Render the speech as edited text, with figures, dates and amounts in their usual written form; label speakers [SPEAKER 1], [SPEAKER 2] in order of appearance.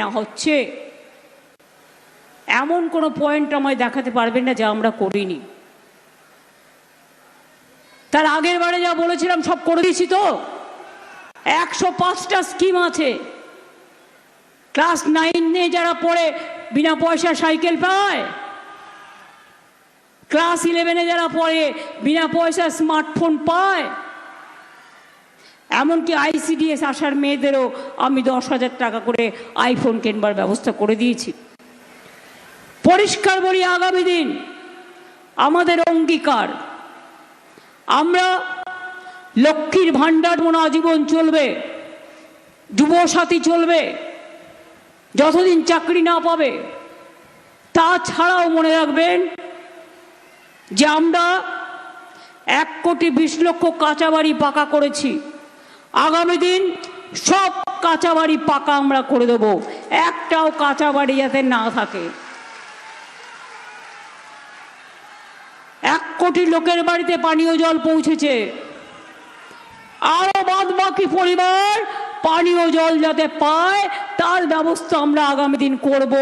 [SPEAKER 1] না হচ্ছে এমন কোনো পয়েন্ট আমায় দেখাতে পারবেন না যা আমরা করিনি। তার আগের বারে যা বলেছিলাম সব করে দিয়েছি তো। 105টা স্কিম আছে। ক্লাস 9-এ যারা পড়ে বিনা পয়সা সাইকেল পায়, ক্লাস 11-এ যারা পড়ে বিনা পয়সা স্মার্টফোন পায়, এমনকি ICDS আসার মেয়েদেরও আমি 10,000 টাকা করে আইফোন কেনবার ব্যবস্থা করে দিয়েছি। পরিষ্কার বলি, আগামী দিন আমাদের অঙ্গীকার, আমরা লক্ষ্মীর ভাণ্ডার মনে আজীবন চলবে, যুবসাথী চলবে যতদিন চাকরি না পাবে। তাছাড়াও মনে রাখবেন যে আমরা 1,20,00,000 কাঁচা বাড়ি পাকা করেছি। আগামী দিন সব কাঁচা বাড়ি পাকা আমরা করে দেব, একটাও কাঁচা বাড়ি যাতে না থাকে। 1 কোটি লোকের বাড়িতে পানীয় জল পৌঁছেছে, আরো বাদ বাকি পরিবার পানীয় জল যাতে পায় তার ব্যবস্থা আমরা আগামী দিন করব।